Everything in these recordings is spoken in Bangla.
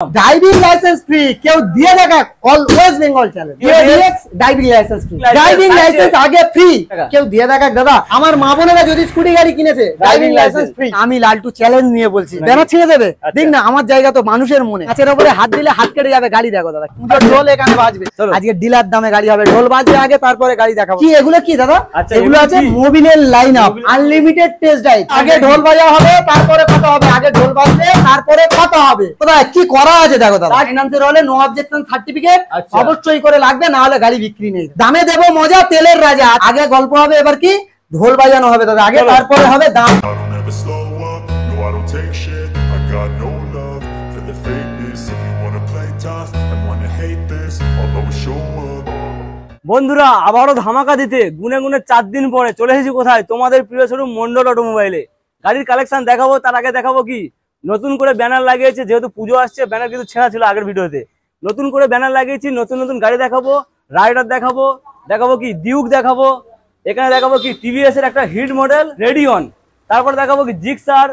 ড্রাইভিং লাইসেন্স ফ্রি কেউ দিয়ে দেখা all West Bengal channel DX driving licence free driving licence আগে ফ্রি কেউ দিয়ে দেখা দাদা আমার মা বোনেরা যদি স্কুটি গাড়ি কিনেছে ড্রাইভিং লাইসেন্স ফ্রি আমি লালটু চ্যালেঞ্জ নিয়ে বলছি ব্যানার ছেড়ে দেবে দেখ না আমার জায়গা তো মানুষের মনে কাছের উপরে হাত দিলে হাত কেটে যাবে গাড়ি দেখো দাদা ঢোল এখানে বাজবে আজকে ডিলার দামে গাড়ি হবে ঢোল বাজবে আগে তারপরে গাড়ি দেখাবো কি এগুলো কি দাদা এগুলো আছে মোবিলের line up unlimited test drive আগে ঢোল বাজা হবে তারপরে কথা হবে আগে ঢোল বাজবে তারপরে কথা হবে কোথায় কি করা আছে দেখো দাদা ফাইন্যান্সের হলে নো অবজেকশন সার্টিফিকেট অবশ্যই করে লাগবে না হলে গাড়ি বিক্রি নেই দামে দেবো মজা তেলের রাজা আগে গল্প হবে এবার কি ঢোল বাজানো হবে দাদা আগে তারপরে হবে দাম বন্ধুরা আবারও ধামাকা দিতে গুনে গুনে 4 দিন পরে চলে এসেছি কোথায় তোমাদের প্রিয় শোরুম মন্ডল অটোমোবাইলে গাড়ির কালেকশন দেখাবো তার আগে দেখাবো কি নতুন করে ব্যানার লাগিয়েছে যেহেতু পুজো আসছে ব্যানার কিন্তু ছেঁড়া ছিল আগের ভিডিওতে নতুন করে ব্যানার লাগিয়েছি নতুন নতুন গাড়ি দেখাবো রাইডার দেখাবো কি ডিউক দেখাবো এখানে দেখাবো কি টিভিএস এর একটা হিট মডেল রেডিয়ন তারপর দেখাবো কি জিক্সার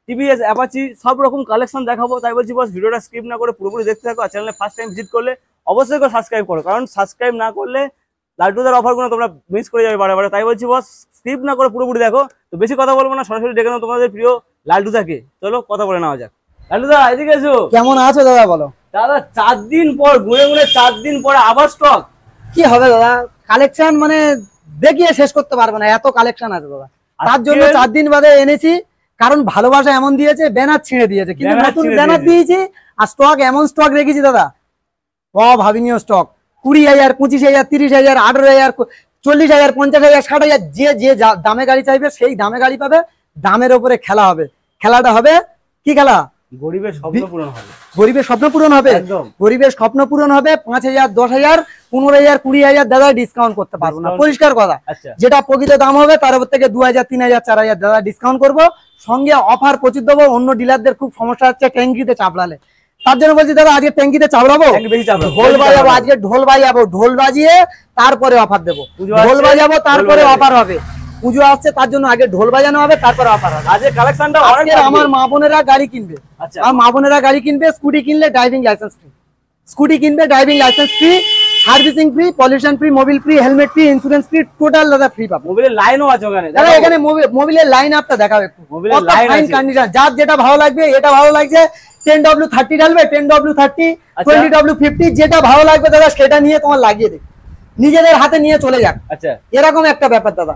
টিভিএস অ্যাপাচি সব রকম কালেকশন দেখাবো তাই বলছি বস ভিডিওটা স্কিপ না করে পুরোপুরি দেখতে থাকো আর চ্যানেলে ফার্স্ট টাইম ভিজিট করলে অবশ্যই করে সাবস্ক্রাইব করো কারণ সাবস্ক্রাইব না করলে লালটুদার অফারগুলো তোমরা মিস করে যাবে বারে বারে তাই বলছি বস স্কিপ না করে পুরোপুরি দেখো তো বেশি কথা বলবো না সরাসরি ডেকে নাও তোমাদের প্রিয় লালটুদাকে চলো কথা বলে নেওয়া যাক লালটুদা এদিকে এসো কেমন আছো দাদা বলো দাদা 4 দিন পর গুনে গুনে 4 দিন পরে আবার স্টক কি হবে দাদা কালেকশন মানে দেখিয়ে শেষ করতে পারবে না এত কালেকশন আছে দাদা তার জন্য 4 দিন বাদে এনেছি কারণ ভালোবাসা এমন দিয়েছে ব্যানার ছিঁড়ে দিয়েছে কিন্তু নতুন ব্যানার দিয়েছি আর স্টক এমন স্টক রেখেছি দাদা অভাবনীয় স্টক 20,000 25,000 30,000 18,000 40,000 50,000 60,000 যে দামে গাড়ি চাইবে সেই দামে গাড়ি পাবে দামের উপরে খেলা হবে খেলাটা হবে কি খেলা গরিবের স্বপ্ন পূরণ হবে গরিবের স্বপ্ন পূরণ হবে গরিবের স্বপ্ন পূরণ হবে 5,000 10,000 15,000 20,000 দাদা ডিসকাউন্ট করতে পারবো না পরিষ্কার কথা যেটা প্রকৃত দাম হবে তার উপর থেকে 2,000 3,000 4,000 দাদা ডিসকাউন্ট করবো সঙ্গে অফার প্রচুর দেবো অন্য ডিলারদের খুব সমস্যা হচ্ছে ট্যাঙ্কিতে চাপড়ালে তার জন্য বলছি দাদা আজকে ট্যাঙ্কিতে চাপড়াবো ঢোল বাজাবো আজকে ঢোল বাজাবো ঢোল বাজিয়ে তারপরে অফার দেবো ঢোল বাজাবো তারপরে অফার হবে পুজো আসছে তার জন্য আগে ঢোল বাজানো হবে তারপরে অফার হবে আজকে কালেকশনটা আজকে আমার মা বোনেরা গাড়ি কিনবে আচ্ছা আর মা বোনেরা গাড়ি কিনবে স্কুটি কিনলে ড্রাইভিং লাইসেন্স ফ্রি স্কুটি কিনবে driving licence free servicing free pollution free Mobil free helmet free insurance free total দাদা ফ্রি পাবে মোবিলের লাইনও আছে ওখানে দাদা এখানে মোবিলের লাইন আপটা দেখাও একটু মোবিলের লাইন আছে কন্ডিশন যার যেটা ভালো লাগবে এটা ভালো লাগছে 10W30 ডালবে 10W30 20W50 যেটা ভালো লাগবে দাদা সেটা নিয়ে তোমার লাগিয়ে দে নিজেদের হাতে নিয়ে চলে যাক আচ্ছা এরকম একটা ব্যাপার দাদা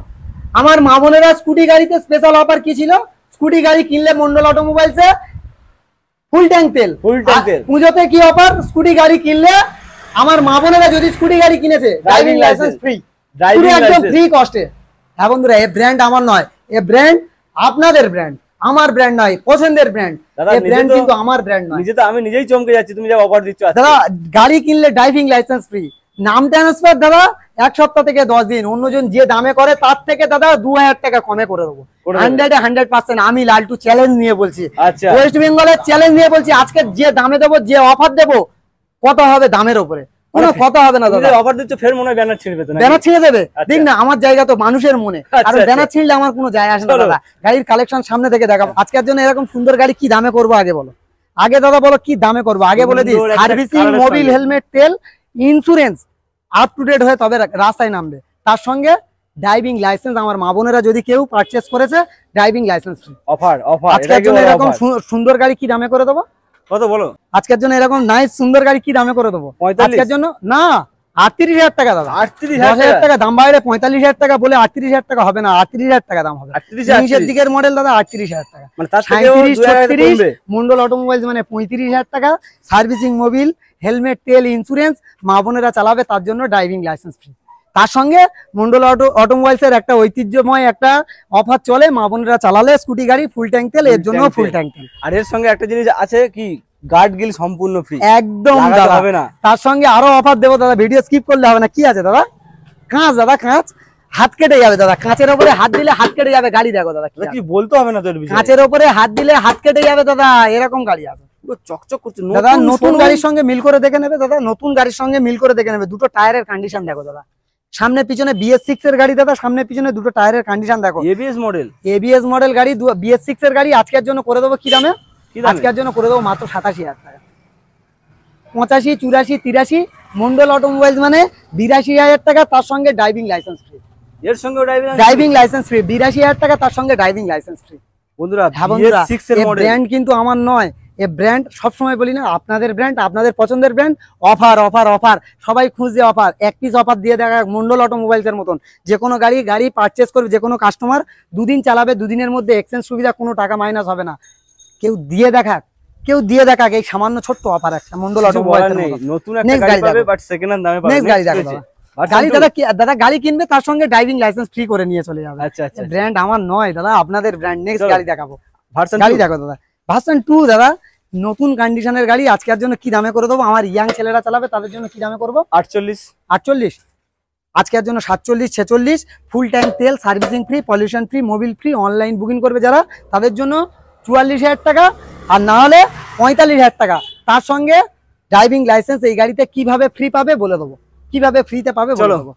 আমার মা বোনেরা স্কুটি গাড়িতে স্পেশাল অফার কি ছিল স্কুটি গাড়ি কিনলে মন্ডল অটোমোবাইলসে ফুল ট্যাঙ্ক তেল পুজোতে কি অফার স্কুটি গাড়ি কিনলে আমার মা বোনেরা যদি স্কুটি গাড়ি কিনেছে ড্রাইভিং লাইসেন্স ফ্রি একদম ফ্রি কস্টে হ্যাঁ বন্ধুরা এই ব্র্যান্ড আমার নয় এই ব্র্যান্ড আপনাদের ব্র্যান্ড আমার ব্র্যান্ড নয় পছন্দের ব্র্যান্ড এই ব্র্যান্ড কিন্তু আমার ব্র্যান্ড নয় নিজে তো আমি নিজেই চমকে যাচ্ছি তুমি যা অফার দিচ্ছ দাদা গাড়ি কিনলে ড্রাইভিং লাইসেন্স ফ্রি নাম ট্রান্সফার দাদা 1 সপ্তাহ থেকে 10 দিন অন্যজন যে দামে করে তার থেকে দাদা 2,000 টাকা কমে করে দেবো 100% আমি লালটু চ্যালেঞ্জ নিয়ে বলছি ওয়েস্ট বেঙ্গলের চ্যালেঞ্জ নিয়ে বলছি আজকে যে দামে দেবো যে অফার দেবো কথা হবে দামের উপরে কোনো কথা হবে না দাদা অফার দিচ্ছ ফের মনে হয় ব্যানার ছিঁড়বে তো ব্যানার ছিঁড়ে দেবে দেখ না আমার জায়গা তো মানুষের মনে আর ব্যানার ছিঁড়লে আমার কোনো যায় আসে না দাদা গাড়ির কালেকশন সামনে থেকে দেখাবো আজকের জন্য এরকম সুন্দর গাড়ি কি দামে করবো আগে বলো আগে দাদা বলো কি দামে করবো আগে বলে দিই সার্ভিসিং মোবিল হেলমেট তেল ইন্স্যুরেন্স আপ টু ডেট হয়ে তবে রাস্তায় নামবে তার সঙ্গে ড্রাইভিং লাইসেন্স আমার মা বোনেরা যদি কেউ পারচেজ করেছে ড্রাইভিং লাইসেন্স ফ্রি অফার আজকের জন্য এরকম সুন্দর গাড়ি কি দামে করে দেবো কত বলো আজকের জন্য এরকম নাইস সুন্দর গাড়ি কি দামে করে দেবো আজকের জন্য না 38,000 টাকা দাদা 38,000 টাকা দাম বাইরে 45,000 টাকা বলে 38,000 টাকা হবে না 38,000 টাকা দাম হবে 38 দিকের মডেল দাদা 38,000 টাকা মানে তার 37 মন্ডল অটোমোবাইলস মানে 35,000 টাকা সার্ভিসিং মোবিল হেলমেট তেল ইন্স্যুরেন্স মা বোনেরা চালাবে তার জন্য ড্রাইভিং লাইসেন্স ফ্রি তার সঙ্গে মন্ডল অটোমোবাইলস এর একটা ঐতিহ্যময় একটা অফার চলে মা বোনেরা চালালে স্কুটি গাড়ি ফুল ট্যাঙ্ক তেল এর জন্য ফুল ট্যাঙ্ক তেল আর এর সঙ্গে একটা জিনিস আছে কি গার্ড গিল সম্পূর্ণ ফ্রি একদম দাদা হবে না তার সঙ্গে আরো অফার দেবো দাদা ভিডিও স্কিপ করলে হবে না কি আছে দাদা কাঁচ দাদা কাঁচ হাত কেটে যাবে দাদা কাঁচের উপরে হাত দিলে হাত কেটে যাবে গাড়ি দেখো দাদা কি বলতে হবে না তোর কাঁচের উপরে হাত দিলে হাত কেটে যাবে দাদা এরকম গাড়ি আছে পুরো চকচক করছে দাদা নতুন গাড়ির সঙ্গে মিল করে দেখে নেবে দাদা নতুন গাড়ির সঙ্গে মিল করে দেখে নেবে দুটো টায়ারের কন্ডিশন দেখো দাদা সামনে পিছনে BS6 এর গাড়ি দাদা সামনে পিছনে দুটো টায়ারের কন্ডিশন দেখো ABS মডেল গাড়ি BS6 এর গাড়ি আজকের জন্য করে দেবো কি দামে আজকের জন্য করে দেবো মাত্র 87,000 টাকা 85, 84, 83 মন্ডল অটোমোবাইলস মানে 82,000 টাকা, তার সঙ্গে ড্রাইভিং লাইসেন্স ফ্রি। এর সঙ্গে ড্রাইভিং লাইসেন্স ফ্রি 82,000 টাকা, তার সঙ্গে ড্রাইভিং লাইসেন্স ফ্রি। বন্ধুরা BS6 এর ব্র্যান্ড কিন্তু আমার নয়, এ ব্র্যান্ড সবসময় বলি না, আপনাদের ব্র্যান্ড, আপনাদের পছন্দের ব্র্যান্ড। অফার অফার অফার, সবাই খুঁজছে অফার। এক পিস অফার দিয়ে দেখা মন্ডল অটোমোবাইলস এর মতন। যে কোনো গাড়ি পারচেস করবে যে কোনো কাস্টমার, 2 দিন চালাবে, 2 দিনের মধ্যে এক্সচেঞ্জ সুবিধা, কোনো টাকা মাইনাস হবে না। কেউ দিয়ে দেখাক এই সামান্য ছোট্ট অফার একটা মন্ডল অটোমোবাইলস এর মতন। নতুন একটা গাড়ি পাবে বাট সেকেন্ড হ্যান্ড দামে পাবে। নেক্সট গাড়ি দেখো দাদা গাড়ি কিনবে, তার সঙ্গে ড্রাইভিং লাইসেন্স ফ্রি করে নিয়ে চলে যাবে। আচ্ছা আচ্ছা, ব্র্যান্ড আমার নয় দাদা, আপনাদের ব্র্যান্ড। নেক্সট গাড়ি দেখাবো, ভার্সন গাড়ি দেখো দাদা, ভার্সন 2 দাদা, নতুন কন্ডিশনের গাড়ি। আজকের জন্য কি দামে করে দেবো? আমার ইয়াং ছেলেরা চালাবে, তাদের জন্য কি দামে করবো? 48। আজকের জন্য 47, 46, ফুল ট্যাঙ্ক তেল, servicing free, pollution free, Mobil free. Online booking করবে যারা, তাদের জন্য 44,000 টাকা, আর না হলে 45,000 টাকা। তার সঙ্গে ড্রাইভিং লাইসেন্স। এই গাড়িতে কিভাবে ফ্রি পাবে বলে দেবো, কিভাবে ফ্রিতে পাবে বলে দেবো।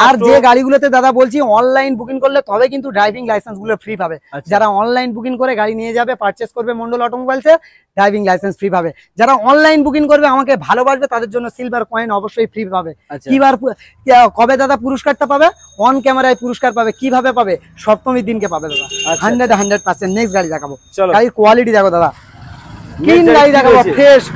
আর যে গাড়িগুলোতে দাদা বলছি অনলাইন বুকিং করলে তবে কিন্তু ড্রাইভিং লাইসেন্স গুলো ফ্রি পাবে। যারা অনলাইন বুকিং করে গাড়ি নিয়ে যাবে, পারচেস করবে মন্ডল অটোমোবাইলসে, ড্রাইভিং লাইসেন্স ফ্রি পাবে। যারা অনলাইন বুকিং করবে, আমাকে ভালোবাসবে, তাদের জন্য সিলভার কয়েন অবশ্যই ফ্রি পাবে। কবে দাদা পুরস্কারটা পাবে? অন ক্যামেরায় পুরস্কার পাবে। কিভাবে পাবে? সপ্তমীর দিনকে পাবে দাদা, 100%। নেক্সট গাড়ি দেখাবো, গাড়ির কোয়ালিটি দেখো দাদা, ক্লিন গাড়ি দেখাবো।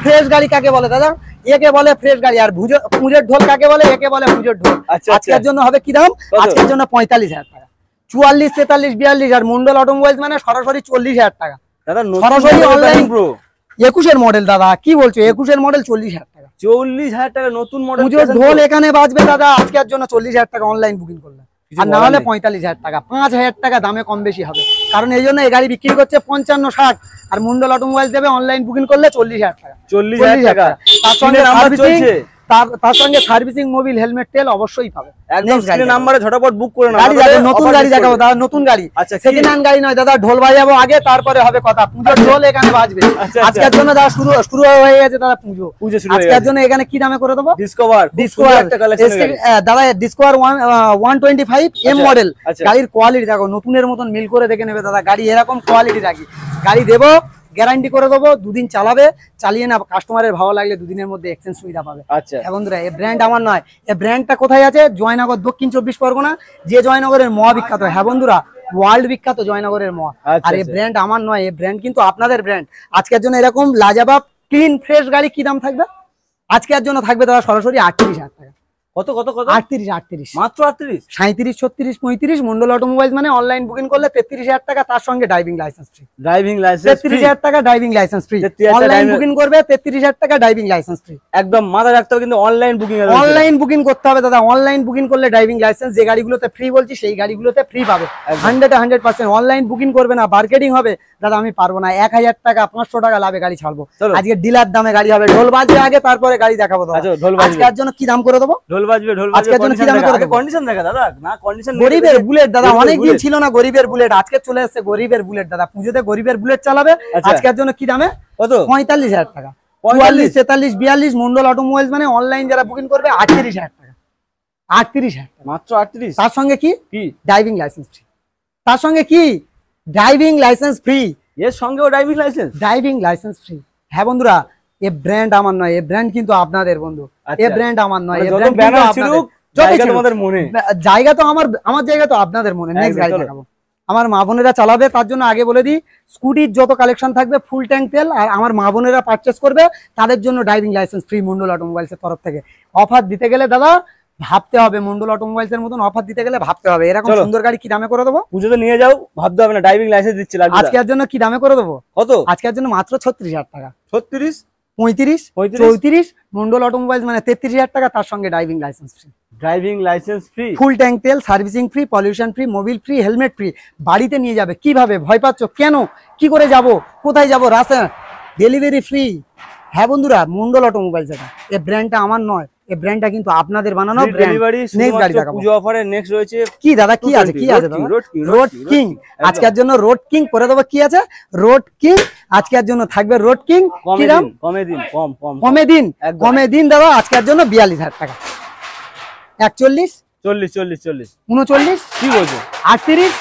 ফ্রেশ গাড়ি কাকে বলে দাদা? একে বলে ফ্রেশ গাড়ি। আর পুজোর ঢোল কাকে বলে? একে বলে পুজোর ঢোল। আজকের জন্য হবে কি দাম? আজকের জন্য 45,000 টাকা। 44, 43, 42। আর মন্ডল অটোমোবাইলস মানে সরাসরি 40,000 টাকা সরাসরি অনলাইন। 21 মডেল দাদা, কি বলছো? 21 মডেল 40,000 টাকা। 40,000 টাকা নতুন মডেল। পুজোর ঢোল এখানে বাজবে দাদা আজকের জন্য 40,000 টাকা অনলাইন বুকিং করলে। আর না হলে 45,000 টাকা। 5,000 টাকা দামে কম বেশি হবে, কারণ এই জন্য এই গাড়ি বিক্রি করছে 55, 60। আর মন্ডল অটোমোবাইল দেবে অনলাইন বুকিং করলে 40,000 টাকা। 40,000 টাকা। তার সঙ্গে সার্ভিসিং, মোবিল, হেলমেট, তেল অবশ্যই পাবে। একদম স্ক্রিনে নম্বরে ঝটপট বুক করে নাও। গাড়ি দেখো, নতুন গাড়ি দেখাবো দাদা, নতুন গাড়ি। সেকেন্ড হ্যান্ড গাড়ি নয় দাদা, ঢোল বাজাবো আগে, তারপরে হবে কথা। পুজোর ঢোল এখানে বাজবে আজকের জন্য দাদা। শুরু হয়ে গেছে দাদা পুজো শুরু আজকের জন্য। এখানে কি দামে করে দেবো? ডিসকভার দাদা, ডিসকভার 125 M মডেল। গাড়ির কোয়ালিটি দেখো, নতুনের মতন মিল করে দেখে নেবে দাদা। গাড়ি এরকম কোয়ালিটি রাখি। গাড়ি দেবো, গ্যারান্টি করে দেবো, 2 দিন চালাবে, চালিয়ে না কাস্টমারের ভালো লাগলে 2 দিনের মধ্যে এক্সচেঞ্জ সুবিধা পাবে। আচ্ছা বন্ধুরা, এই ব্র্যান্ড আমার নয়। এই ব্র্যান্ডটা কোথায় আছে? জয়নগর, দক্ষিণ 24 পরগনা। যে জয়নগরের মোয়া বিখ্যাত। হ্যাঁ বন্ধুরা, ওয়ার্ল্ড বিখ্যাত জয়নগরের মোয়া। আর এই ব্র্যান্ড আমার নয়, এই ব্র্যান্ড কিন্তু আপনাদের ব্র্যান্ড। আজকের জন্য এরকম লাজাবাব ক্লিন ফ্রেশ গাড়ি কি দাম থাকবে? আজকের জন্য থাকবে দাদা সরাসরি 38,000 টাকা। কত কত কত? 38 মাত্র 38। 37, 36, 35 মন্ডল অটোমোবাইলস মানে অনলাইন বুকিং করলে 33,000 টাকা, তার সঙ্গে ড্রাইভিং লাইসেন্স ফ্রি। 33,000 টাকা driving licence free. Online booking করবে 33,000 টাকা ড্রাইভিং লাইসেন্স ফ্রি। একদম মাথা রাখতে হবে কিন্তু অনলাইন বুকিং করতে হবে দাদা। অনলাইন বুকিং করলে ড্রাইভিং লাইসেন্স, যে গাড়িগুলোতে ফ্রি বলছি সেই গাড়িগুলোতে ফ্রি পাবে 100%। অনলাইন বুকিং করবে না, মার্কেটিং হবে দাদা, আমি পারবো না। 1,000 টাকা 500 টাকা লাভে গাড়ি ছাড়বো। আজকে ডিলার দামে গাড়ি হবে। ঢোল বাজবে আগে, তারপরে গাড়ি দেখাবো দাদা। আজকের জন্য কি দাম করে দেবো? ঢোল বাজবে। গরিবের বুলেট দাদা, অনেকদিন ছিল না গরিবের বুলেট, আজকে চলে এসেছে গরিবের বুলেট দাদা। পুজোতে গরিবের বুলেট চালাবে। আজকের জন্য কি দামে? 45,000 টাকা। 44, 43, 42 মন্ডল অটোমোবাইলস মানে অনলাইন যারা বুকিং করবে 38,000 টাকা। 38,000 মাত্র 38। তার সঙ্গে কি? Driving licence free. তার সঙ্গে কি? Driving licence free. এর সঙ্গেও ড্রাইভিং লাইসেন্স ফ্রি। হ্যাঁ বন্ধুরা, এই ব্র্যান্ড আমার নয়, এই ব্র্যান্ড কিন্তু আপনাদের বন্ধু। এই ব্র্যান্ড আমার নয়, এই ব্র্যান্ড কিন্তু আপনাদের। জায়গা তো আমার জায়গা তো আপনাদের মনে। নেক্সট গাড়ি দেখাবো। আমার মা বোনেরা চালাবে, তার জন্য আগে বলে দিই, স্কুটির যত কালেকশন থাকবে ফুল ট্যাঙ্ক তেল, আর আমার মা বোনেরা পারচেস করবে তাদের জন্য driving licence free Mondal automobiles এর তরফ থেকে। অফার দিতে গেলে দাদা ভাবতে হবে, মন্ডল অটোমোবাইলস এর মতন অফার দিতে গেলে ভাবতে হবে। এরকম সুন্দর গাড়ি কি দামে করে দেবো? পুজোতে নিয়ে যাও, ভাবতে হবে না, ড্রাইভিং লাইসেন্স দিচ্ছি। আজকের জন্য কি দামে করে দেবো? কত? আজকের জন্য মাত্র 36,000 টাকা। 36, 35, 34 মন্ডল অটোমোবাইলস মানে 33,000 টাকা, তার সঙ্গে driving licence free. Full tank তেল, servicing free, pollution free, Mobil free, helmet free. বাড়িতে নিয়ে যাবে। কিভাবে? ভয় পাচ্ছ কেন? কি করে যাব? কোথায় যাব? রাস্তা ডেলিভারি ফ্রি। হ্যাঁ বন্ধুরা, মন্ডল অটোমোবাইলস এটা। এই ব্র্যান্ডটা আমার নয়, এই ব্র্যান্ডটা কিন্তু আপনাদের বানানো ব্র্যান্ড। নেক্সট গাড়ি দেখাবো। পুজো অফারে নেক্সট রয়েছে কি দাদা? কি আছে? কি আছে দাদা? Road king. আজকের জন্য রোড কিং করে দেবো। কি আছে? Road king. আজকের জন্য থাকবে রোড কিং। কি দাম? কমে দিন দাদা। আজকের জন্য 42,000 টাকা। 41, 40, 39 কি বলছো? 38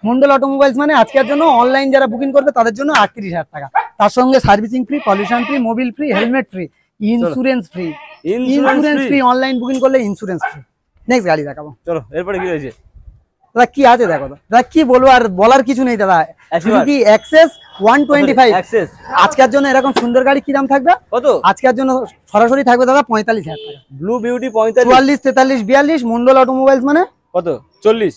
মন্ডল অটোমোবাইলস মানে আজকের জন্য অনলাইন যারা বুকিং করবে তাদের জন্য 38,000 টাকা। তার সঙ্গে servicing free, pollution free, Mobil free, helmet free. Insurance free, insurance free, online booking করলে ইন্স্যুরেন্স ফ্রি। নেক্সট গাড়ি দেখাবো। চলো এরপরে কি রয়েছে দাদা? কি আছে দেখো দাদা, কি বলবো আর বলার কিছু নেই দাদা। সুজুকি অ্যাক্সেস 125 অ্যাক্সেস আজকের জন্য এরকম সুন্দর গাড়ি কি দাম থাকবে? কত আজকের জন্য সরাসরি থাকবে দাদা 45,000 টাকা। ব্লু বিউটি 45, 44, 43, 42 মন্ডল অটোমোবাইলস মানে কত 40।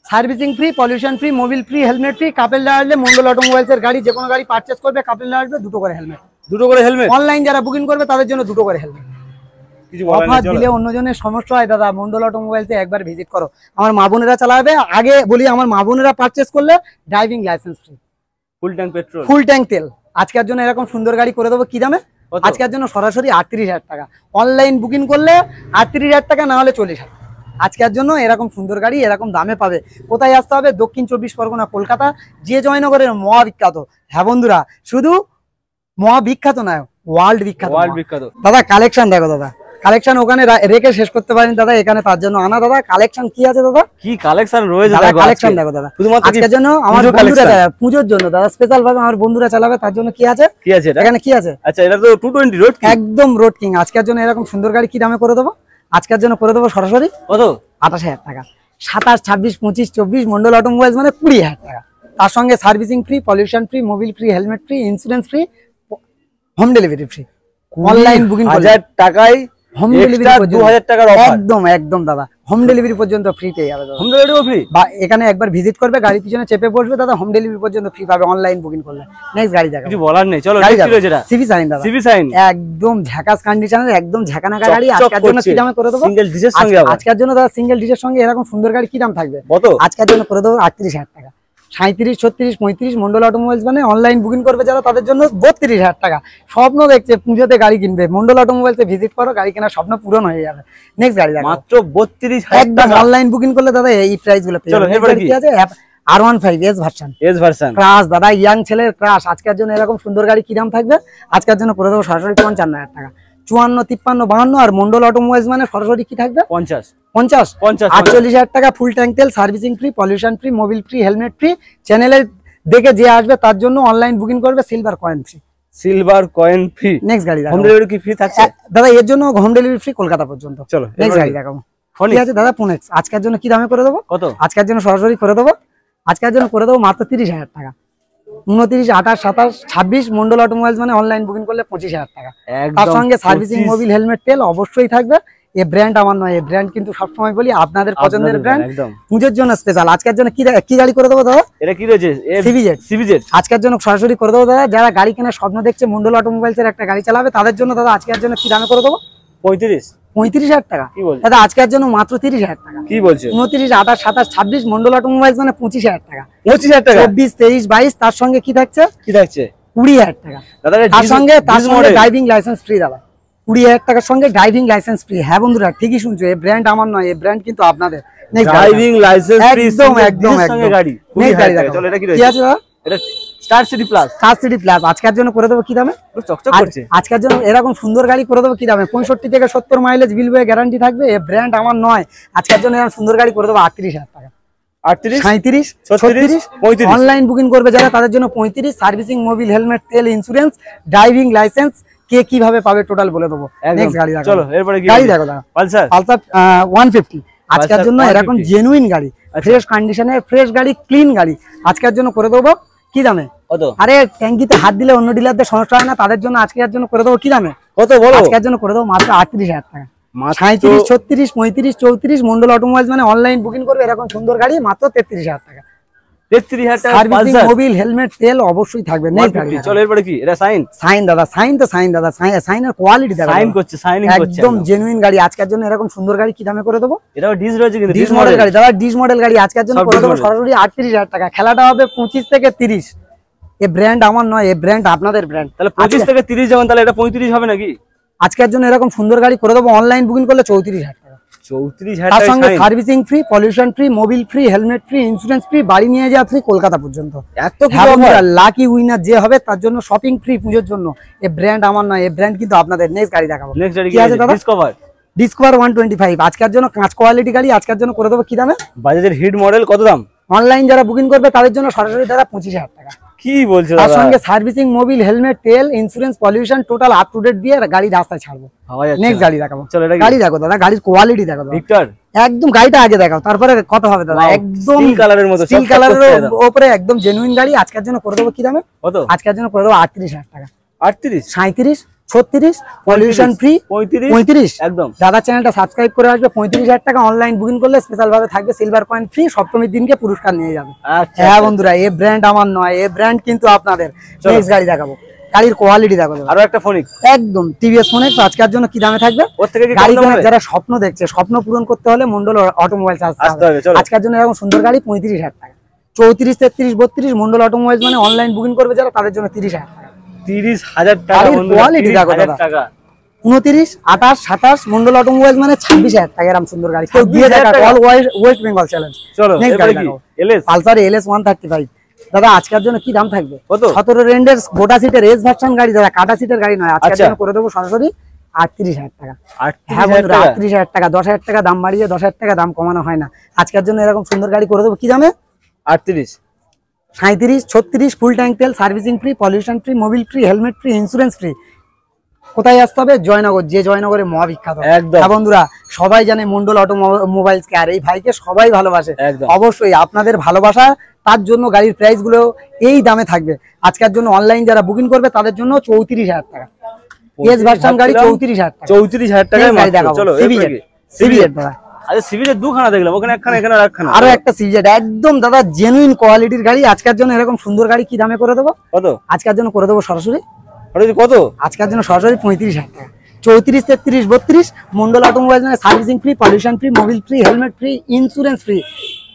Servicing free, pollution free, Mobil free, helmet free. Couple আসলে মন্ডল অটোমোবাইলস এর গাড়ি যে কোনো গাড়ি পারচেজ করবে, কাপেল আসবে দুটো করে হেলমেট। দুটো করে হেলমেট। অনলাইন যারা বুকিং করবে তাদের জন্য দুটো করে হেলমেট। কিছু বলার নেই, অফার চলো। দিলে অন্যজনের সমস্যা হয় দাদা। মন্ডল অটোমোবাইলসে একবার ভিজিট করো। আমার মা বোনেরা চালাবে। আগে বলি, আমার মা বোনেরা পারচেজ করলে driving licence free, full tank petrol, ফুল ট্যাঙ্ক তেল। আজকের জন্য এরকম সুন্দর গাড়ি করে দেবো। কি দামে? কত? আজকের জন্য সরাসরি 38,000 টাকা। অনলাইন বুকিং করলে 38,000 টাকা, না হলে 40,000। আজকের জন্য এরকম সুন্দর গাড়ি এরকম দামে পাবে। কোথায় আসতে হবে? দক্ষিণ 24 পরগনা, কলকাতা, যে জয়নগরের মহাবিখ্যাত। হ্যাঁ বন্ধুরা, শুধু মহাবিখ্যাত নয়, ওয়ার্ল্ড বিখ্যাত। ওয়ার্ল্ড বিখ্যাত। দাদা কালেকশন দেখো দাদা, কালেকশন ওখানে রেখে শেষ করতে পারেন দাদা, এখানে তার জন্য আনা। দাদা কালেকশন কি আছে দাদা? কি কালেকশন রয়েছে দাদা দেখো। কালেকশন দেখো দাদা, শুধুমাত্র আজকের জন্য আমার বন্ধুরা চালাবে, পুজোর জন্য দাদা স্পেশাল ভাবে আমার বন্ধুরা চালাবে, তার জন্য কি আছে? কি আছে এটা? এখানে কি আছে? আচ্ছা এটা তো 220 রোড, একদম রোড কিং। আজকের জন্য এরকম সুন্দর গাড়ি কি দামে করে দেবো? আজকের জন্য করে দেবো সরাসরি কত? 28,000 টাকা। 27, 26, 25, 24 মন্ডল অটোমোবাইলস মানে 20,000 টাকা। তার সঙ্গে servicing free, pollution free, Mobil free, helmet free, insurance free, home delivery free. Online booking 1000 টাকায় হোম ডেলিভারি 2000 টাকার অফার। একদম একদম দাদা, হোম ডেলিভারি পর্যন্ত ফ্রি পেয়ে যাবে দাদা। হোম ডেলিভারিও ফ্রি। বা এখানে একবার ভিজিট করবে, গাড়ি পিছনে চেপে বসবে দাদা, হোম ডেলিভারি পর্যন্ত ফ্রি পাবে অনলাইন বুকিং করলে। নেক্সট গাড়ি দেখাবো। কিছু বলার নেই, চলো। গাড়ি কি রয়েছে এটা? সিভি সাইন দাদা, সিভি সাইন একদম ঝাকাস কন্ডিশনের, একদম ঝাঁকানাকা গাড়ি। আজকের জন্য কি দামে করে দেবো? সিঙ্গেল ডিসের সঙ্গে আবার। আজকের জন্য দাদা সিঙ্গেল ডিসের সঙ্গে এরকম সুন্দর গাড়ি কি দাম থাকবে? কত? আজকের জন্য করে দেবো 38,000 টাকা। 37, 36, 35 মন্ডল অটোমোবাইলস মানে অনলাইন বুকিং করবে যারা, তাদের জন্য 32,000 টাকা। স্বপ্ন দেখছে পুজোতে গাড়ি কিনবে, মন্ডল অটোমোবাইলসে ভিজিট করো, গাড়ি কেনার স্বপ্ন পূরণ হয়ে যাবে। নেক্সট গাড়ি দেখো, মাত্র 32,000 একদম টাকা। অনলাইন বুকিং করলে দাদা এই প্রাইস গুলো পেয়ে চলো, যাবে। এরপরে কি আছে? R15 S version, S version crush দাদা, ইয়াং ছেলের ক্রাশ। আজকের জন্য এরকম সুন্দর গাড়ি কি দাম থাকবে? আজকের জন্য করে দেবো সরাসরি 55,000 টাকা। 54, 53, 52 আর মন্ডল অটোমোবাইলস মানে সরাসরি কি থাকবে? 50, 50, 48,000 টাকা। ফুল ট্যাঙ্ক তেল, servicing free, pollution free, Mobil free, helmet free. চ্যানেলে দেখে যে আসবে তার জন্য অনলাইন বুকিং করবে, silver coin free. Silver coin free. Next গাড়ি দেখাবো। হোম ডেলিভারি কি ফ্রি থাকছে দাদা? এর জন্য হোম ডেলিভারি ফ্রি কলকাতা পর্যন্ত। চলো নেক্সট গাড়ি দেখাবো। কি আছে দাদা? পুনেক্স। আজকের জন্য কি দামে করে দেবো? কত? আজকের জন্য সরাসরি করে দেবো, আজকের জন্য করে দেবো মাত্র 30,000 টাকা। 29, 28, 27, 26 মন্ডল অটোমোবাইলস মানে অনলাইন বুকিং করলে 25,000 টাকা। তার সঙ্গে সার্ভিসিং, মোবিল, হেলমেট, তেল অবশ্যই থাকবে। এই ব্র্যান্ড আমার নয়, এই ব্র্যান্ড কিন্তু সবসময় বলি আপনাদের পছন্দের ব্র্যান্ড, পুজোর জন্য স্পেশাল। আজকের জন্য কি গাড়ি করে দেবো দাদা? এটা কি রয়েছে? সিভিজেড। সিভিজেড আজকের জন্য সরাসরি করে দেবো দাদা। যারা গাড়ি কেনার স্বপ্ন দেখছে, মন্ডল অটোমোবাইলস এর একটা গাড়ি চালাবে, তাদের জন্য দাদা আজকের জন্য কি দামে করে দেবো? 35,000 টাকা। কি বলছো দাদা? আজকের জন্য মাত্র 30,000 টাকা। কি বলছো? 29, 28, 27, 26 মন্ডল অটোমোবাইলস মানে 25,000 টাকা। 25,000 টাকা। 24, 23, 22 তার সঙ্গে কি থাকছে? কি থাকছে? 20,000 টাকা। দাদা তার সঙ্গে ড্রাইভিং লাইসেন্স ফ্রি দাদা। 20,000 টাকার সঙ্গে ড্রাইভিং লাইসেন্স ফ্রি। হ্যাঁ বন্ধুরা, ঠিকই শুনছো, এই ব্র্যান্ড আমার নয়, এই ব্র্যান্ড কিন্তু আপনাদের। ড্রাইভিং লাইসেন্স ফ্রি, একদম একদম সঙ্গে গাড়ি। নেক্সট গাড়ি দেখো। চলো, এটা কি কি রয়েছে? আছে দাদা? এটা star city plus. Star city plus আজকের জন্য করে দেবো কি দামে? চকচক করছে। আজকের জন্য এরকম সুন্দর গাড়ি করে দেবো কি দামে? 65 থেকে 70 মাইলেজ বিল বয়ে গ্যারান্টি থাকবে। এই ব্র্যান্ড আমার নয়। আজকের জন্য এরকম সুন্দর গাড়ি করে দেবো 38,000 টাকা। 38, 37, 36, 35 অনলাইন বুকিং করবে যারা, তাদের জন্য 35। সার্ভিসিং, মোবিল, হেলমেট, তেল, ইন্স্যুরেন্স, ড্রাইভিং লাইসেন্স কে কিভাবে পাবে টোটাল বলে দেবো। নেক্সট গাড়ি দেখো। চলো এরপরে কি গাড়ি দেখো দাদা, পালসার 150। আজকের জন্য এরকম জেনুইন গাড়ি, ফ্রেশ কন্ডিশনে, ফ্রেশ গাড়ি, ক্লিন গাড়ি আজকের জন্য করে দেবো কি দামে? কত? আরে ট্যাঙ্কিতে হাত দিলে অন্য ডিলারদের সমস্যা হয় না, তাদের জন্য আজকের জন্য করে দেবো কি দামে? কত বলো? আজকের জন্য করে দেবো মাত্র 38,000 টাকা। 37, 36, 35, 34 মন্ডল অটোমোবাইলস মানে অনলাইন বুকিং করবে এরকম সুন্দর গাড়ি মাত্র 33,000 টাকা। 33,000 টাকা। সার্ভিসিং, মোবিল, হেলমেট, তেল অবশ্যই থাকবে। নেক্সট গাড়ি চলো এরপরে কি? এটা সাইন। সাইন দাদা, সাইন তো সাইন দাদা, সাইনের কোয়ালিটি দেখো, সাইন করছে, সাইনিং করছে, একদম জেনুইন গাড়ি। আজকের জন্য এরকম সুন্দর গাড়ি কি দামে করে দেবো? এটাও ডিস রয়েছে কিন্তু, ডিস মডেল গাড়ি দাদা, ডিস মডেল গাড়ি আজকের জন্য করে দেবো সরাসরি 38,000 টাকা। খেলাটা হবে 25 থেকে 30। এই ব্র্যান্ড আমার নয়, এই ব্র্যান্ড আপনাদের ব্র্যান্ড। তাহলে 25 থেকে 30 যখন, তাহলে এটা 35 হবে নাকি? আজকের জন্য এরকম সুন্দর গাড়ি করে দেবো অনলাইন বুকিং করলে 34,000 টাকা। 34,000 তার টাকা। সঙ্গে servicing free, pollution free, Mobil free, helmet free, insurance free, বাড়ি নিয়ে যাওয়া ফ্রি কলকাতা পর্যন্ত। এত কিছু লাকি উইনার যে হবে তার জন্য শপিং ফ্রি পুজোর জন্য। এই ব্র্যান্ড আমার নয়, এই ব্র্যান্ড কিন্তু আপনাদের। নেক্সট গাড়ি দেখাবো। নেক্সট গাড়ি কি আছে দাদা? ডিসকভার 125 আজকের জন্য কাঁচ কোয়ালিটি গাড়ি। আজকের জন্য করে দেবো কি দামে? বাজাজের হিট মডেল। কত দাম? অনলাইন যারা বুকিং করবে তাদের জন্য সরাসরি দাদা 25,000 টাকা। কি বলছো তার দাদা? সঙ্গে সার্ভিসিং, মোবিল, হেলমেট, তেল, insurance, pollution total up to date দিয়ে গাড়ি রাস্তায় ছাড়বো। ভাবা যাচ্ছে নেক্সট না। গাড়ি দেখাবো। চলো এটা কি? গাড়ি দেখো দাদা, গাড়ির কোয়ালিটি দেখো দাদা, ভিক্টর একদম গাড়িটা আগে দেখাও, তারপরে কত হবে দাদা। Wow, একদম steel কালারের মতো, স্টিল সব কালারের করছে একদম। উপরে একদম জেনুইন গাড়ি। আজকের জন্য করে দেবো কি দামে? কত? আজকের জন্য করে দেবো 38,000 টাকা। 38, 37, 36, পলিউশন ফ্রি 35 35। একদম। দাদা চ্যানেলটা সাবস্ক্রাইব করে আসবে, 35,000 টাকা। অনলাইন বুকিং করলে স্পেশাল ভাবে থাকবে সিলভার কয়েন ফ্রি, সপ্তমীর দিনকে পুরস্কার নিয়ে যাবে। আচ্ছা হ্যাঁ বন্ধুরা, এই ব্র্যান্ড আমার নয়, এই ব্র্যান্ড কিন্তু আপনাদের। নেক্সট গাড়ি দেখাবো, গাড়ির কোয়ালিটি দেখো দাদা। আরো একটা ফোনিক একদম টিভিএস ফোনিক্স। আজকের জন্য কি দামে থাকবে? ওর থেকে কি গাড়ি কম দাম কেনার হবে? যারা স্বপ্ন দেখছে, স্বপ্ন পূরণ করতে হলে মন্ডল অটোমোবাইলস আসতে আসতে হবে। হবে, চলো। আজকের জন্য এরকম সুন্দর গাড়ি 35,000 টাকা। 34, 33, 32 মন্ডল অটোমোবাইলস মানে অনলাইন বুকিং করবে যারা, তাদের জন্য 30,000 টাকা। 30,000 টাকা গাড়ির বন্ধুরা, quality দেখো 30,000 দাদা। টাকা। 29, 28, 27 মন্ডল অটোমোবাইলস মানে 26,000 টাকা। এরকম সুন্দর গাড়ি কেউ দিয়ে 26,000 দেখা, টাকা? All West Bengal challenge. চলো নেক্সট এবারে গাড়ি কি? দেখাবো, এলএস পালসার এলএস 135। দাদা আজকের জন্য কি দাম থাকবে? কত? 17 রেন্ডের গোটা সিটের এস ভার্সন গাড়ি দাদা, কাটা সিটের গাড়ি নয়। আজকের আচ্ছা। জন্য করে দেবো সরাসরি 38,000 টাকা। হ্যাঁ 38,000 বন্ধুরা, টাকা। 38,000 টাকা। 10,000 টাকা দাম বাড়িয়ে 10,000 টাকা দাম কমানো হয় না। আজকের জন্য এরকম সুন্দর গাড়ি করে দেবো কি দামে? 38, 37, 36 ফুল ট্যাঙ্ক তেল, servicing free, pollution free, Mobil free, helmet free, insurance free. কোথায় আসতে হবে? জয়নগর, যে জয়নগরে মহাবিখ্যাত। একদম। হ্যাঁ বন্ধুরা, সবাই জানে মন্ডল অটোমোবাইলস কে, আর এই ভাইকে সবাই ভালোবাসে। একদম। অবশ্যই আপনাদের ভালোবাসা, তার জন্য গাড়ির প্রাইস গুলো এই দামে থাকবে। আজকের জন্য অনলাইন যারা বুকিং করবে তাদের জন্য 34,000 টাকা। এস ভার্সন গাড়ি 34,000 টাকা। 34,000 টাকায় গাড়ি মাত্র। দেখাবো, চলো এরপরে কি? সিভিজেড দাদা। আচ্ছা সিভিজের দুখানা দেখলাম, ওখানে একখানা এখানে আরেকখানা। আরো একটা সিভিজেড একদম দাদা জেনুইন কোয়ালিটির গাড়ি। আজকের জন্য এরকম সুন্দর গাড়ি কি দামে করে দেবো? কত? আজকের জন্য করে দেবো সরাসরি, ওটা কি কত? আজকের জন্য সরাসরি 35,000 টাকা। 34, 33, 32 মন্ডল অটোমোবাইলস মানে servicing free, pollution free, Mobil free, helmet free, insurance free.